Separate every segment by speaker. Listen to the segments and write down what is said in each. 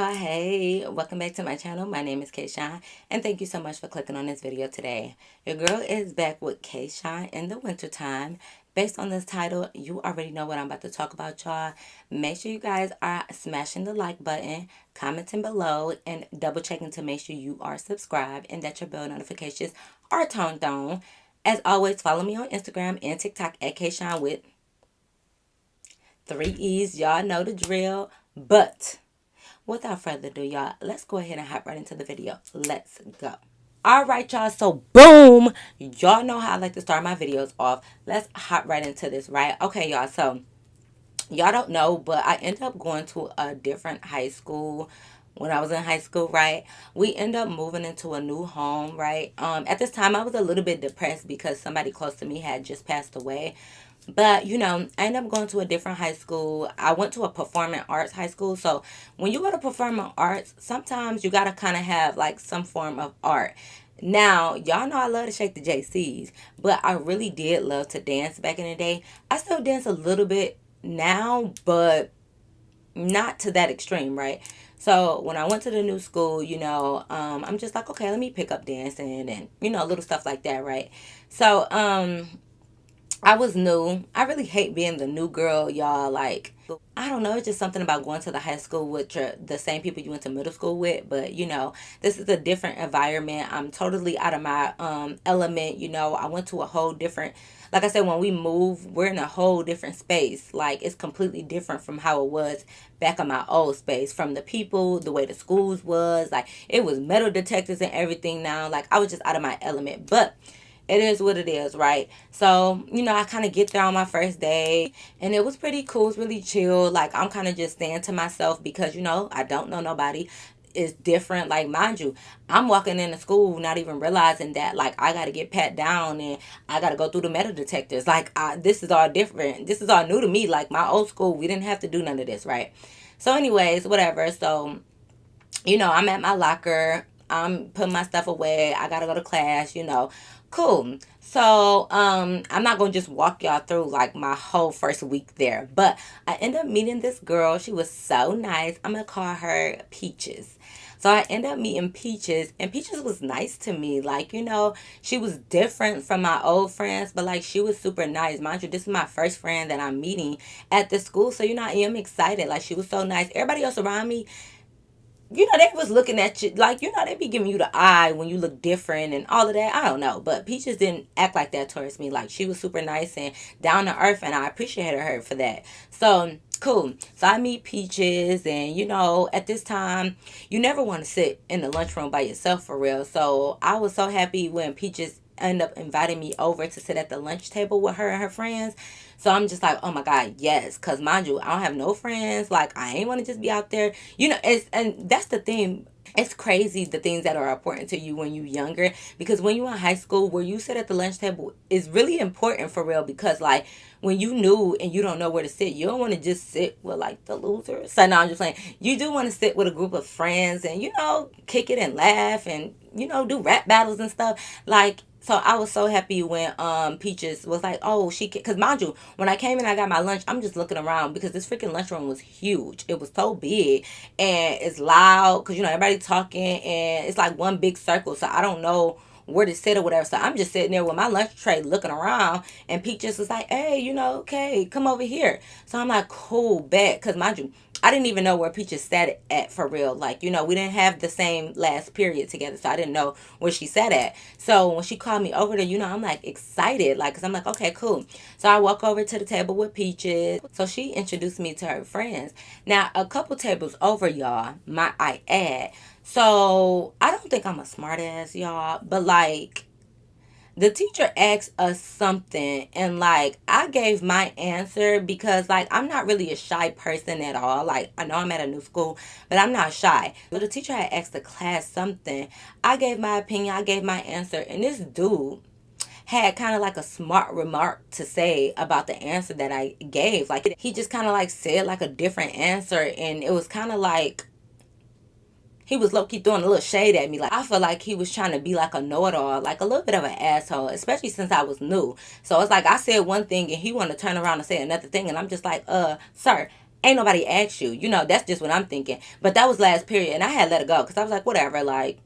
Speaker 1: y'all, hey, welcome back to my channel. My name is Kayshawn, and thank you so much for clicking on this video today. Your girl is back with Kayshawn in the wintertime. Based on this title, you already know what I'm about to talk about, y'all. Make sure you guys are smashing the like button, commenting below, and double checking to make sure you are subscribed and that your bell notifications are turned on. As always, follow me on Instagram and TikTok at Kayshawn with 3 E's. Y'all know the drill, but without further ado, y'all, let's go ahead and hop right into the video. Let's go. All right, y'all. So, boom. Y'all know how I like to start my videos off. Let's hop right into this, right? Okay, y'all. So, y'all don't know, but I ended up going to a different high school when I was in high school, right? We ended up moving into a new home, right? At this time, I was a little bit depressed because somebody close to me had just passed away. But, I ended up going to a different high school. I went to a performing arts high school. So when you go to performing arts, sometimes you got to kind of have like some form of art. Now, y'all know I love to shake the JCs, but I really did love to dance back in the day. I still dance a little bit now, but not to that extreme, right? So when I went to the new school, I'm just like, okay, let me pick up dancing and, little stuff like that, right? So, I was new. I really hate being the new girl, y'all. Like, I don't know. It's just something about going to the high school with the same people you went to middle school with. But, this is a different environment. I'm totally out of my element. I went to a whole different, like I said, when we move, we're in a whole different space. Like, it's completely different from how it was back in my old space. From the people, the way the schools was. Like, it was metal detectors and everything now. Like, I was just out of my element. But it is what it is, right? So, I kind of get there on my first day and it was pretty cool. It's really chill. Like, I'm kind of just staying to myself because, I don't know nobody. It's different. Like, mind you, I'm walking into school not even realizing that, like, I got to get pat down and I got to go through the metal detectors. Like, this is all different. This is all new to me. Like, my old school, we didn't have to do none of this, right? So, anyways, whatever. So, I'm at my locker. I'm putting my stuff away. I gotta go to class, Cool. So, I'm not gonna just walk y'all through like my whole first week there. But I end up meeting this girl. She was so nice. I'm gonna call her Peaches. So I end up meeting Peaches, and Peaches was nice to me. Like, she was different from my old friends, but like she was super nice. Mind you, this is my first friend that I'm meeting at the school. So, I am excited. Like, she was so nice. Everybody else around me, they was looking at you like, they be giving you the eye when you look different and all of that. I don't know. But Peaches didn't act like that towards me. Like, she was super nice and down to earth, and I appreciated her for that. So, cool. So I meet Peaches, and, at this time, you never want to sit in the lunchroom by yourself for real. So I was so happy when Peaches ended up inviting me over to sit at the lunch table with her and her friends. So I'm just like, oh my God, yes. Because mind you, I don't have no friends. Like, I ain't want to just be out there. And that's the thing. It's crazy the things that are important to you when you're younger. Because when you're in high school, where you sit at the lunch table is really important for real. Because, like, when you new and you don't know where to sit, you don't want to just sit with, like, the losers. So, no, I'm just saying, you do want to sit with a group of friends and, kick it and laugh and, do rap battles and stuff. Like, so I was so happy when Peaches was like, oh, because mind you, when I came in, I got my lunch. I'm just looking around because this freaking lunchroom was huge. It was so big and it's loud because everybody talking and it's like one big circle. So I don't know where to sit or whatever. So I'm just sitting there with my lunch tray looking around, and Peaches was like, hey, okay, come over here. So I'm like, cool, bet. Because mind you, I didn't even know where Peaches sat at for real. Like, we didn't have the same last period together, so I didn't know where she sat at. So when she called me over there, I'm like excited, like, because I'm like, okay, cool. So I walk over to the table with Peaches. So she introduced me to her friends. Now, a couple tables over, y'all, I add. So I don't think I'm a smart ass, y'all, but like, the teacher asked us something, and like, I gave my answer because like, I'm not really a shy person at all. Like, I know I'm at a new school, but I'm not shy. But the teacher had asked the class something. I gave my opinion, I gave my answer, and this dude had kind of like a smart remark to say about the answer that I gave. Like, he just kind of like said like a different answer, and it was kind of like he was low key throwing a little shade at me. Like, I feel like he was trying to be like a know it all, like a little bit of an asshole, especially since I was new. So it's like I said one thing and he wanted to turn around and say another thing, and I'm just like, sir, Ain't nobody asked you. You know, that's just what I'm thinking. But that was last period, and I had let it go because I was like, whatever, like,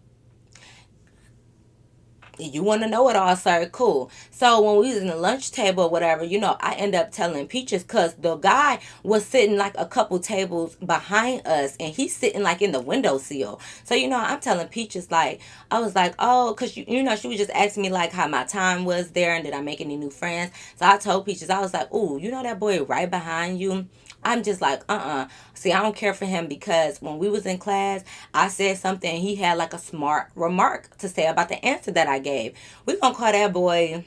Speaker 1: you want to know it all, sir? Cool. So when we was in the lunch table or whatever, you know, I end up telling Peaches because the guy was sitting like a couple tables behind us, and he's sitting like in the windowsill. So you know, I'm telling Peaches like, I was like, oh, because you know, she was just asking me like how my time was there and did I make any new friends. So I told Peaches, I was like, oh, you know that boy right behind you. I'm just like, See, I don't care for him because when we was in class, I said something and he had like a smart remark to say about the answer that I gave. We gonna call that boy,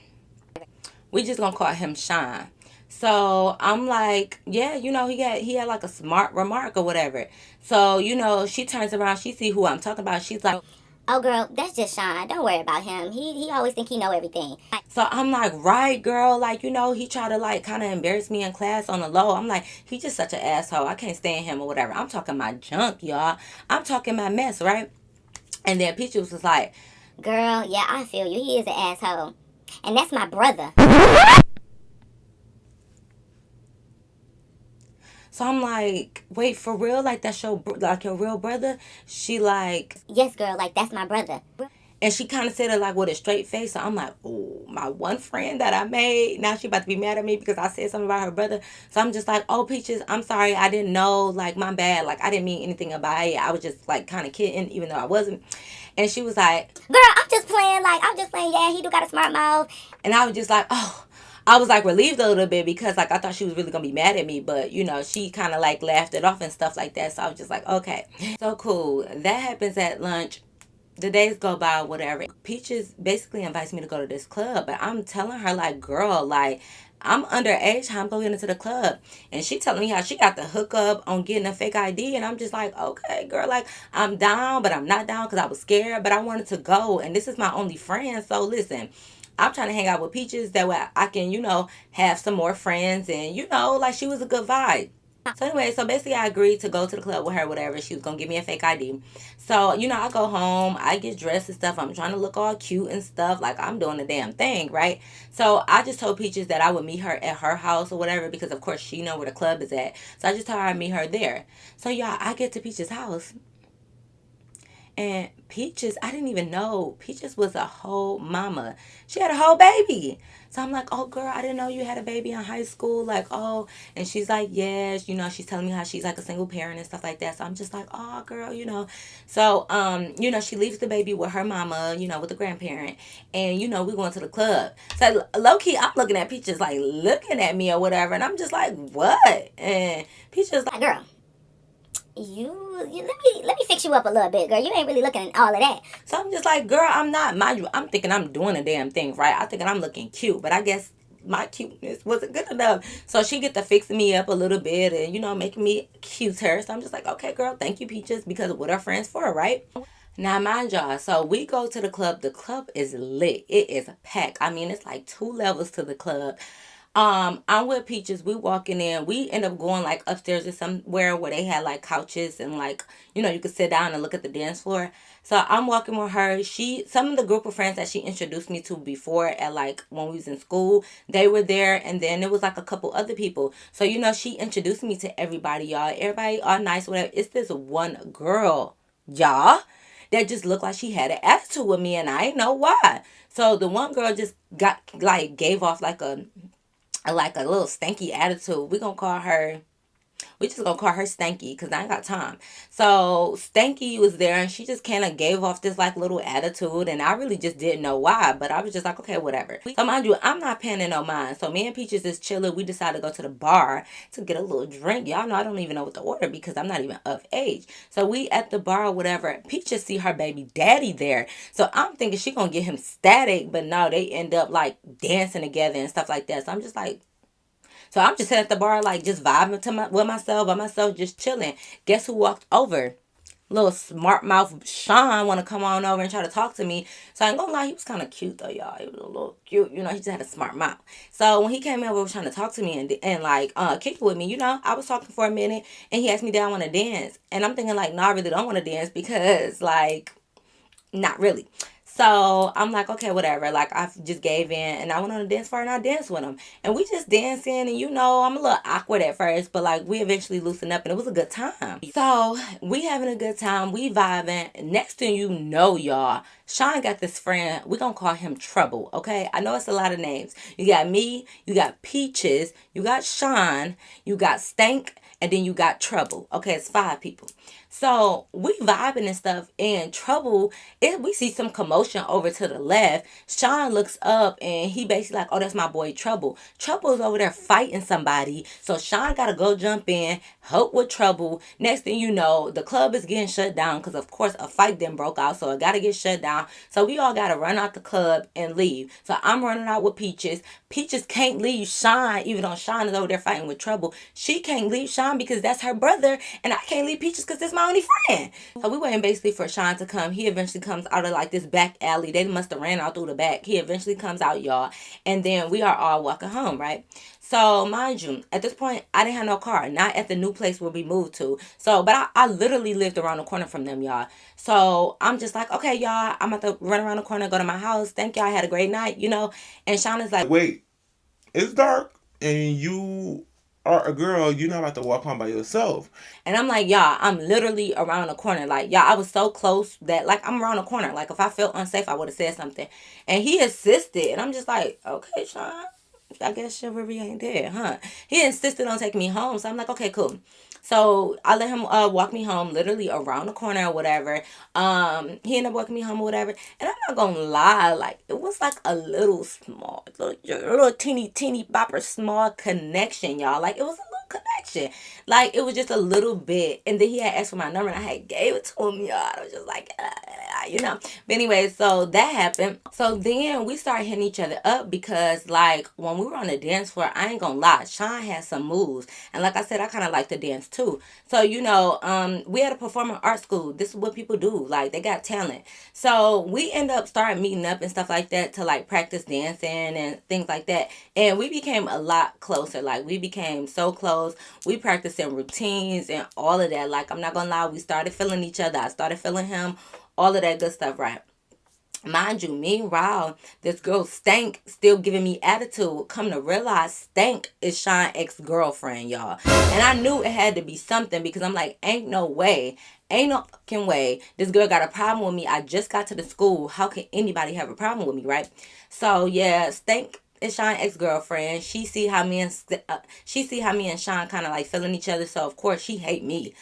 Speaker 1: we just gonna call him Sean. So I'm like, yeah, you know, he had like a smart remark or whatever. So, you know, she turns around, she see who I'm talking about. She's like,
Speaker 2: Oh, girl, that's just Sean. Don't worry about him. He always think he know everything.
Speaker 1: so I'm like, right, girl. Like, you know, he tried to like kind of embarrass me in class on the low. I'm like, he just such an asshole. I can't stand him or whatever. I'm talking my junk, y'all. I'm talking my mess, right? And then Peaches was like,
Speaker 2: Girl, yeah, I feel you. He is an asshole. And that's my brother.
Speaker 1: so I'm like, wait, for real? Like that's like your real brother? She like,
Speaker 2: Yes, girl, like that's my brother.
Speaker 1: and she kind of said it like with a straight face. So I'm like, oh, my one friend that I made. Now she about to be mad at me because I said something about her brother. So I'm just like, oh, Peaches, I'm sorry. I didn't know. Like, my bad. Like, I didn't mean anything about it. I was just like kind of kidding, even though I wasn't. And she was like,
Speaker 2: Girl, I'm just playing. Like, I'm just playing. Yeah, he do got a smart mouth.
Speaker 1: and I was just like, oh. I was like relieved a little bit because like I thought she was really gonna be mad at me, but you know she kind of like laughed it off and stuff like that. So I was just like, okay, so cool. That happens at lunch. The days go by, whatever. Peaches basically invites me to go to this club, but I'm telling her like, girl, like I'm underage. How I'm going into the club, and she telling me how she got the hookup on getting a fake ID, and I'm just like, okay, girl, like I'm down, but I'm not down because I was scared, but I wanted to go, and this is my only friend. So listen, I'm trying to hang out with Peaches that way I can, you know, have some more friends, and you know, like she was a good vibe. So anyway, so basically I agreed to go to the club with her, whatever. She was gonna give me a fake ID. So, you know, I go home, I get dressed and stuff. I'm trying to look all cute and stuff, like I'm doing the damn thing, right? So I just told Peaches that I would meet her at her house or whatever, because of course she know where the club is at. So I just told her I'd meet her there. So y'all, I get to Peaches' house. And Peaches, I didn't even know Peaches was a whole mama. She had a whole baby. So I'm like, oh girl, I didn't know you had a baby in high school. Like, oh, and she's like, yes, you know, she's telling me how she's like a single parent and stuff like that. So I'm just like, oh girl, you know. So you know, she leaves the baby with her mama, you know, with the grandparent. And, you know, we going to the club. So low key, I'm looking at Peaches like looking at me or whatever. And I'm just like, what? And Peaches like,
Speaker 2: Girl, you let me fix you up a little bit, girl. You ain't really looking at all of that.
Speaker 1: so I'm just like, girl, I'm not. Mind you, I'm thinking I'm doing a damn thing, right? I thinking I'm looking cute, but I guess my cuteness wasn't good enough. So she get to fixing me up a little bit and, you know, making me cuter. So I'm just like, okay, girl, thank you, Peaches, because of what our friends for, right? Now, mind y'all, so we go to the club. The club is lit. It is packed. I mean, it's like two levels to the club. I'm with Peaches. We walking in. We end up going like upstairs or somewhere where they had like couches and like, you know, you could sit down and look at the dance floor. So I'm walking with her. Some of the group of friends that she introduced me to before at like when we was in school, they were there, and then there was like a couple other people. So you know, she introduced me to everybody, y'all. Everybody all nice, whatever. It's this one girl, y'all, that just looked like she had an attitude with me, and I didn't know why. So the one girl just got like gave off like a little stanky attitude. We just gonna call her Stanky because I ain't got time. So Stanky was there and she just kind of gave off this like little attitude, and I really just didn't know why, but I was just like, okay, whatever. So mind you, I'm not paying no mind. So me and Peaches is chilling. We decided to go to the bar to get a little drink. Y'all know I don't even know what to order because I'm not even of age. So we at the bar or whatever. Peaches see her baby daddy there. So I'm thinking she gonna get him static, but no, they end up like dancing together and stuff like that. So I'm just like, so I'm just sitting at the bar, like just vibing with myself, by myself, just chilling. Guess who walked over? Little smart mouth Sean want to come on over and try to talk to me. So I ain't gonna lie, he was kind of cute though, y'all. He was a little cute, you know. He just had a smart mouth. So when he came over, was trying to talk to me and like kick it with me, you know. I was talking for a minute, and he asked me, "Did I want to dance?" And I'm thinking like, no, I really don't want to dance because like, not really. So I'm like, okay, whatever. Like I just gave in and I went on the dance floor and I danced with him. And we just dancing and I'm a little awkward at first, but like we eventually loosened up and it was a good time. So we having a good time, we vibing. Next thing you know, y'all, Sean got this friend. We gonna call him Trouble, okay? I know it's a lot of names. You got me, you got Peaches, you got Sean, you got Stank, and then you got Trouble. Okay, it's 5 people. So we vibing and stuff, and Trouble, we see some commotion over to the left. Sean looks up and he basically like, oh, that's my boy Trouble. Trouble's over there fighting somebody. So Sean gotta go jump in, help with Trouble. Next thing you know, the club is getting shut down because of course a fight then broke out. So it gotta get shut down. So we all gotta run out the club and leave. So I'm running out with Peaches. Peaches can't leave Sean, even though Sean is over there fighting with Trouble. She can't leave Sean because that's her brother, and I can't leave Peaches because that's my only friend. So we waiting basically for Sean to come. He eventually comes out of like this back alley. They must have ran out through the back. He eventually comes out, y'all, and then we are all walking home, right? So mind you, at this point, I didn't have no car. Not at the new place where we moved to. So, but I literally lived around the corner from them, y'all. So I'm just like, okay, y'all, I'm about to run around the corner, go to my house. Thank y'all. I had a great night, And Sean is like,
Speaker 3: Wait, it's dark and you are a girl. You're not about to walk home by yourself.
Speaker 1: and I'm like, y'all, I'm literally around the corner. Like, y'all, I was so close that, like, I'm around the corner. Like, if I felt unsafe, I would have said something. And he insisted. And I'm just like, okay, Sean, I guess chivalry ain't there, huh? He insisted on taking me home. So I'm like, okay, cool. So I let him walk me home, literally around the corner or whatever. He ended up walking me home or whatever. And I'm not gonna lie, like it was like a little small, little teeny bopper small connection, y'all. Like it was a little connection. Like it was just a little bit. And then he had asked for my number and I had gave it to him, y'all. I was just like, But anyway, so that happened. So then we started hitting each other up because like when we were on the dance floor, I ain't gonna lie, Sean had some moves. And like I said, I kind of like to dance too. So, we had a performing art school. This is what people do. Like they got talent. So we end up starting meeting up and stuff like that to like practice dancing and things like that. And we became a lot closer. Like we became so close. We practicing routines and all of that. Like I'm not gonna lie, we started feeling each other. I started feeling him. All of that good stuff, right? Mind you, meanwhile, this girl Stank still giving me attitude. Come to realize Stank is Sean's ex-girlfriend, y'all. And I knew it had to be something because I'm like, ain't no way. Ain't no fucking way. This girl got a problem with me. I just got to the school. How can anybody have a problem with me, right? So yeah, Stank is Sean's ex-girlfriend. She see how me and Sean kind of like feeling each other. So of course she hate me.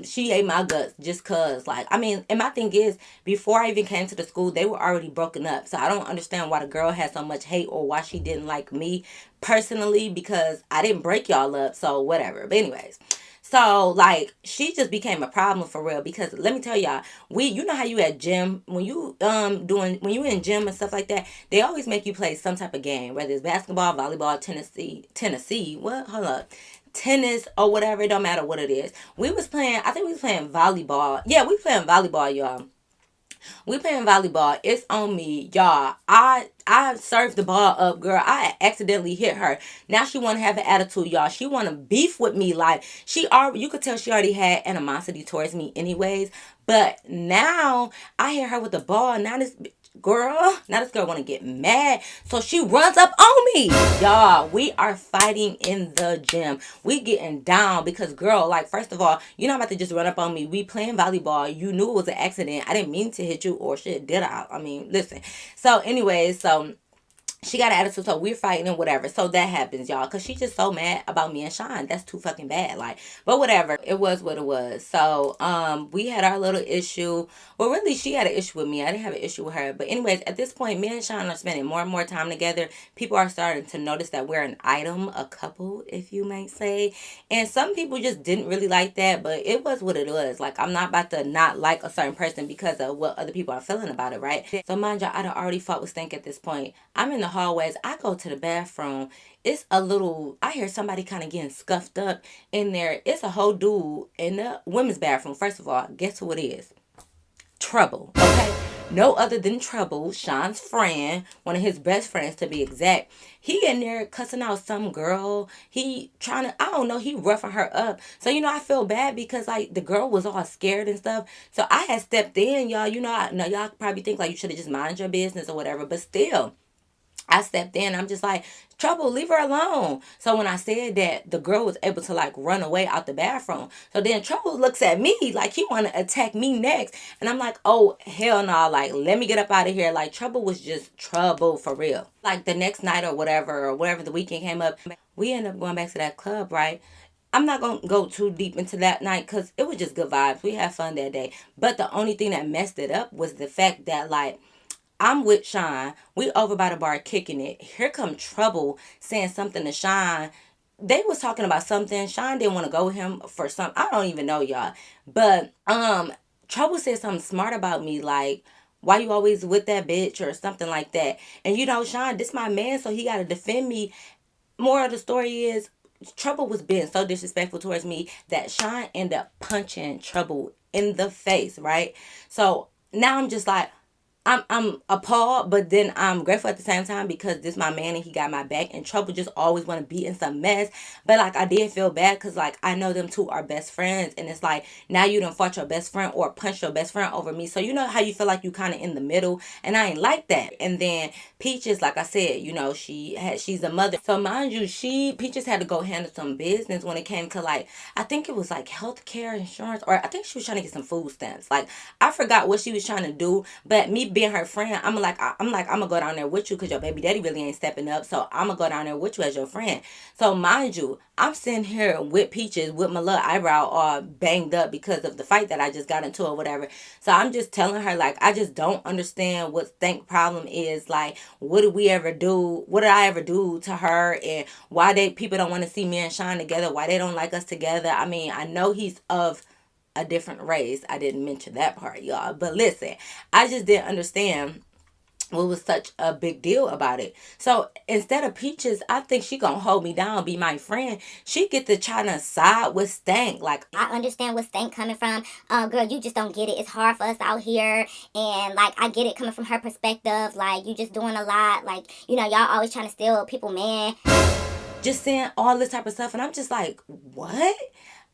Speaker 1: She ate my guts just cause like and my thing is before I even came to the school they were already broken up. So I don't understand why the girl had so much hate or why she didn't like me personally because I didn't break y'all up. So whatever. But anyways. So like she just became a problem for real because let me tell y'all, you know how you at gym when you when you in gym and stuff like that, they always make you play some type of game, whether it's basketball, volleyball, Tennessee, what hold up. Tennis or whatever, it don't matter what it is. I think we was playing volleyball. Yeah, we playing volleyball, y'all. We playing volleyball. It's on me, y'all. I served the ball up, girl. I accidentally hit her. Now she want to have an attitude, y'all. She want to beef with me. Like you could tell she already had animosity towards me, anyways. But now I hit her with the ball. Now this girl want to get mad, so she runs up on me. Y'all, we are fighting in the gym. We getting down because girl, like first of all, you're not about to just run up on me. We playing volleyball. You knew it was an accident. I didn't mean to hit you or shit, did I? I mean, listen. So anyways, she got an attitude, so we're fighting and whatever. So that happens, y'all, because she's just so mad about me and Sean. That's too fucking bad. Like, but whatever. It was what it was. So, we had our little issue. Well, really, she had an issue with me. I didn't have an issue with her. But anyways, at this point, me and Sean are spending more and more time together. People are starting to notice that we're an item, a couple, if you may say. And some people just didn't really like that, but it was what it was. Like, I'm not about to not like a certain person because of what other people are feeling about it, right? So, mind y'all, I done already fought with Stink at this point. I'm in the hallways. I go to the bathroom. I hear somebody kind of getting scuffed up in there. It's a whole dude in the women's bathroom. First of all, guess who it is? Trouble. Okay? no other than Trouble, Sean's friend, one of his best friends to be exact. He in there cussing out some girl. He trying to, I don't know, he roughing her up. So, I feel bad because, like, the girl was all scared and stuff. So, I had stepped in, y'all. I know y'all probably think, like, you should have just minded your business or whatever. But still, I stepped in. I'm just like, Trouble, leave her alone. So when I said that, the girl was able to like run away out the bathroom. So then Trouble looks at me like he want to attack me next. And I'm like, oh, hell no. Like, let me get up out of here. Like, Trouble was just trouble for real. Like the next night or whatever the weekend came up, we ended up going back to that club, right? I'm not going to go too deep into that night because it was just good vibes. We had fun that day. But the only thing that messed it up was the fact that, like, I'm with Sean. We over by the bar kicking it. Here come Trouble saying something to Sean. They was talking about something. Sean didn't want to go with him for some. I don't even know, y'all. But Trouble said something smart about me, like, why you always with that bitch or something like that. And Sean, this my man, so he gotta defend me. More of the story is Trouble was being so disrespectful towards me that Sean ended up punching Trouble in the face, right? So now I'm just like, I'm appalled, but then I'm grateful at the same time because this my man and he got my back. And Trouble just always want to be in some mess, but like I did feel bad because like I know them two are best friends, and it's like now you done fought your best friend or punched your best friend over me. So you know how you feel like you kind of in the middle, and I ain't like that. And then Peaches, like I said, she's a mother, so mind you, Peaches had to go handle some business when it came to like I think it was like healthcare insurance, or I think she was trying to get some food stamps. Like I forgot what she was trying to do, but me being her friend, I'm gonna go down there with you because your baby daddy really ain't stepping up. So I'm gonna go down there with you as your friend. So mind you, I'm sitting here with Peaches with my little eyebrow all banged up because of the fight that I just got into or whatever. So I'm just telling her like I just don't understand what Stank problem is. Like what did we ever do? What did I ever do to her? And why people don't want to see me and Sean together? Why they don't like us together? I mean, I know he's of a different race. I didn't mention that part, y'all. But listen, I just didn't understand what was such a big deal about it. So instead of Peaches, I think she gonna hold me down, be my friend. She get to try to side with Stank. Like
Speaker 2: I understand where Stank coming from. Girl, you just don't get it. It's hard for us out here. And like I get it coming from her perspective. Like you just doing a lot. Like, y'all always trying to steal people, man.
Speaker 1: just saying all this type of stuff. And I'm just like, what?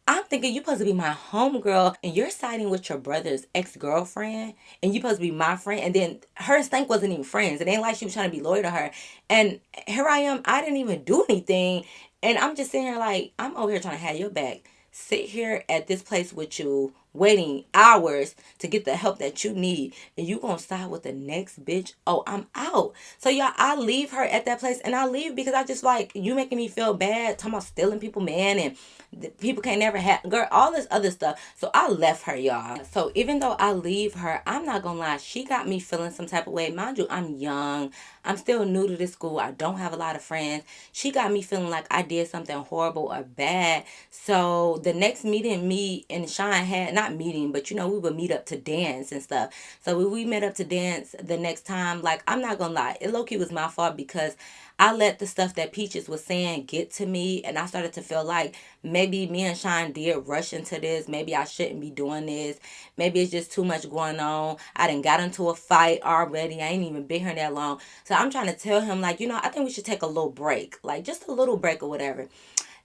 Speaker 1: I'm thinking you supposed to be my homegirl and you're siding with your brother's ex-girlfriend and you supposed to be my friend. And then her and Stank wasn't even friends. It ain't like she was trying to be loyal to her. And here I am. I didn't even do anything. And I'm just sitting here like, I'm over here trying to have your back. Sit here at this place with you waiting hours to get the help that you need, and you gonna side with the next bitch. Oh, I'm out. So y'all, I leave her at that place, and I leave because I just like you making me feel bad, talking about stealing people, man, and the people can't never have girl, all this other stuff. So I left her, y'all. So even though I leave her, I'm not gonna lie, she got me feeling some type of way. Mind you, I'm young, I'm still new to this school, I don't have a lot of friends. She got me feeling like I did something horrible or bad. So the next meeting me and Sean had, not meeting, but we would meet up to dance and stuff. So when we met up to dance the next time, like I'm not gonna lie, it low-key was my fault because I let the stuff that Peaches was saying get to me, and I started to feel like maybe me and Sean did rush into this. Maybe I shouldn't be doing this. Maybe it's just too much going on. I done got into a fight already. I ain't even been here that long. So I'm trying to tell him like, I think we should take a little break, like just a little break or whatever.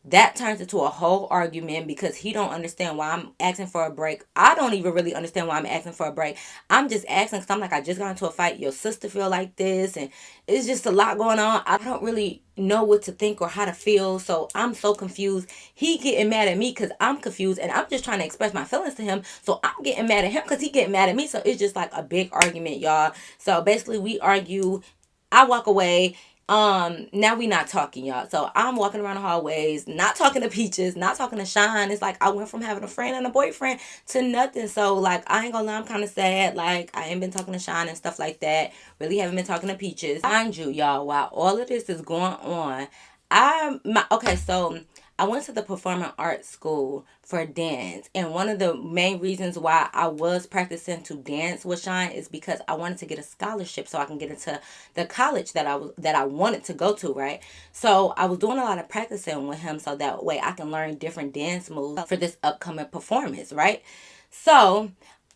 Speaker 1: That turns into a whole argument because he don't understand why I'm asking for a break. I don't even really understand why I'm asking for a break. I'm just asking because I'm like, I just got into a fight. Your sister feel like this, and it's just a lot going on. I don't really know what to think or how to feel, so I'm so confused. He getting mad at me because I'm confused, and I'm just trying to express my feelings to him. So I'm getting mad at him because he getting mad at me. So it's just like a big argument, y'all. So basically, we argue. I walk away. Now we not talking, y'all. So I'm walking around the hallways, not talking to Peaches, not talking to Sean. It's like I went from having a friend and a boyfriend to nothing. So like I ain't gonna lie, I'm kind of sad. Like I ain't been talking to Sean and stuff like that. Really haven't been talking to Peaches. Mind you, y'all, while all of this is going on, so I went to the performing arts school for dance, and one of the main reasons why I was practicing to dance with Sean is because I wanted to get a scholarship so I can get into the college that I wanted to go to, right? So I was doing a lot of practicing with him so that way I can learn different dance moves for this upcoming performance, right? So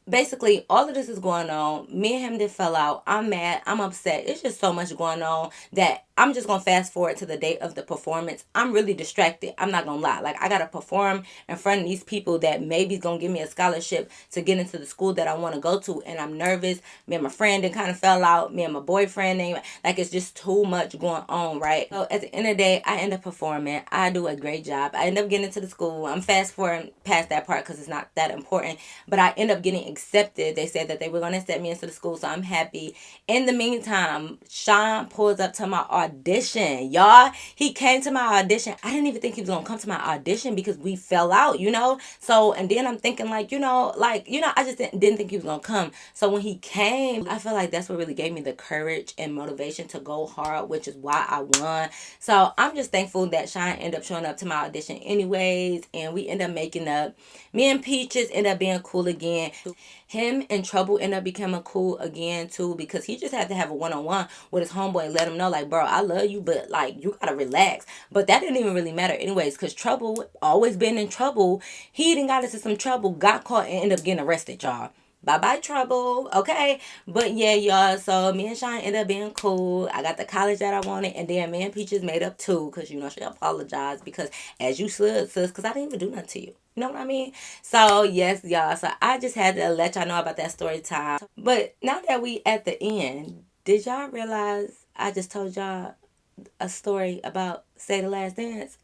Speaker 1: basically all of this is going on. Me and him did fell out. I'm mad. I'm upset. It's just so much going on that I'm just gonna fast forward to the date of the performance. I'm really distracted. I'm not gonna lie. Like, I gotta perform in front of these people that maybe is gonna give me a scholarship to get into the school that I want to go to, and I'm nervous. Me and my friend then kind of fell out. Me and my boyfriend, like, it's just too much going on, right? So at the end of the day, I end up performing. I do a great job. I end up getting into the school. I'm fast forwarding past that part because it's not that important, but I end up getting accepted. They said that they were gonna accept me into the school, so I'm happy. In the meantime, Sean pulls up to my audition, y'all. He came to my audition. I didn't even think he was gonna come to my audition because we fell out, so, and then I'm thinking, like, I just didn't think he was gonna come. So when he came, I feel like that's what really gave me the courage and motivation to go hard, which is why I won. So I'm just thankful that Sean ended up showing up to my audition anyways, and we end up making up. Me and Peaches end up being cool again. Him and Trouble end up becoming cool again too, because he just had to have a one-on-one with his homeboy and let him know, like, bro, I love you, but like, you gotta relax. But that didn't even really matter anyways, because Trouble always been in trouble. He didn't got into some trouble, got caught, and ended up getting arrested, y'all. Bye-bye, Trouble. Okay. But yeah, y'all. So me and Sean ended up being cool. I got the college that I wanted. And then me and Peaches made up too. Because, she apologized. Because as you should, sis. Because I didn't even do nothing to you. You know what I mean? So, yes, y'all. So I just had to let y'all know about that story time. But now that we at the end, did y'all realize I just told y'all a story about Say the Last Dance?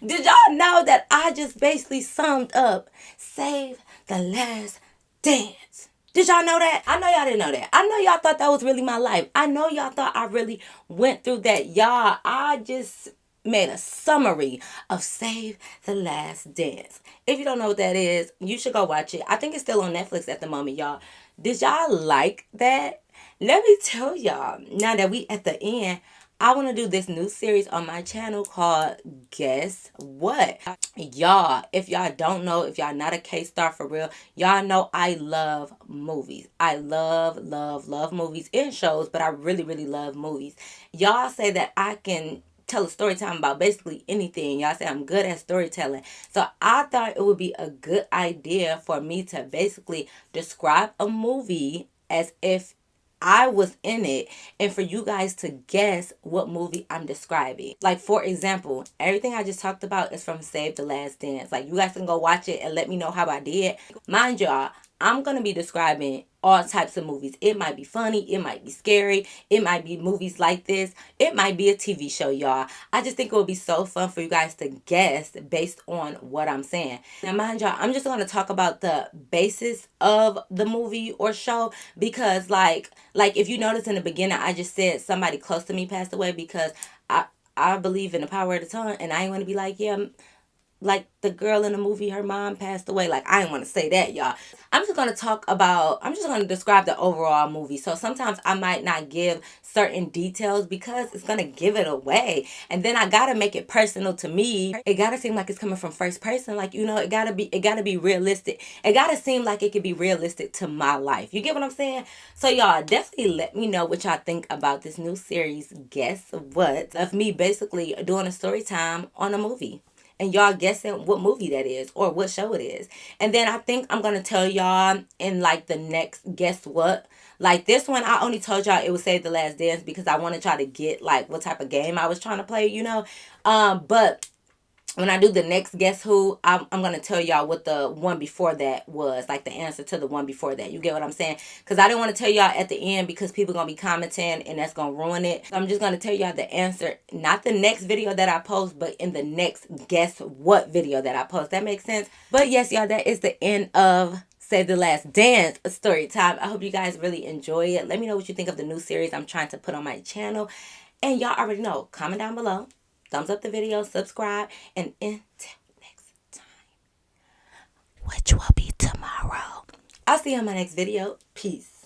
Speaker 1: Did y'all know that I just basically summed up Save the Last Dance? Did y'all know that? I know y'all didn't know that. I know y'all thought that was really my life. I know y'all thought I really went through that. Y'all, I just made a summary of Save the Last Dance. If you don't know what that is, you should go watch it. I think it's still on Netflix at the moment, y'all. Did y'all like that? Let me tell y'all, now that we at the end, I want to do this new series on my channel called Guess What? Y'all, if y'all don't know, if y'all not a K-star for real, y'all know I love movies. I love movies and shows, but I really, really love movies. Y'all say that I can tell a story time about basically anything. Y'all say I'm good at storytelling. So I thought it would be a good idea for me to basically describe a movie as if I was in it, and for you guys to guess what movie I'm describing. Like, for example, everything I just talked about is from Save the Last Dance. Like, you guys can go watch it and let me know how I did. Mind y'all, I'm going to be describing all types of movies. It might be funny. It might be scary. It might be movies like this. It might be a TV show, y'all. I just think it would be so fun for you guys to guess based on what I'm saying. Now, mind y'all, I'm just going to talk about the basis of the movie or show because, like if you notice in the beginning, I just said somebody close to me passed away because I believe in the power of the tongue, and I ain't want to be like, yeah, like the girl in the movie, her mom passed away. Like, I didn't want to say that, y'all. I'm just going to describe the overall movie. So sometimes I might not give certain details because it's going to give it away. And then I got to make it personal to me. It got to seem like it's coming from first person. Like, it got to be realistic. It got to seem like it could be realistic to my life. You get what I'm saying? So y'all definitely let me know what y'all think about this new series, Guess What? Of me basically doing a story time on a movie. And y'all guessing what movie that is or what show it is. And then I think I'm going to tell y'all in like the next Guess What. Like this one, I only told y'all it would Save the Last Dance because I wanted y'all to get like what type of game I was trying to play, But when I do the next Guess Who, I'm going to tell y'all what the one before that was. Like the answer to the one before that. You get what I'm saying? Because I didn't want to tell y'all at the end because people going to be commenting and that's going to ruin it. So I'm just going to tell y'all the answer. Not the next video that I post, but in the next Guess What video that I post. That makes sense? But yes, y'all, that is the end of Save the Last Dance story time. I hope you guys really enjoy it. Let me know what you think of the new series I'm trying to put on my channel. And y'all already know. Comment down below. Thumbs up the video, subscribe, and until next time, which will be tomorrow, I'll see you on my next video. Peace.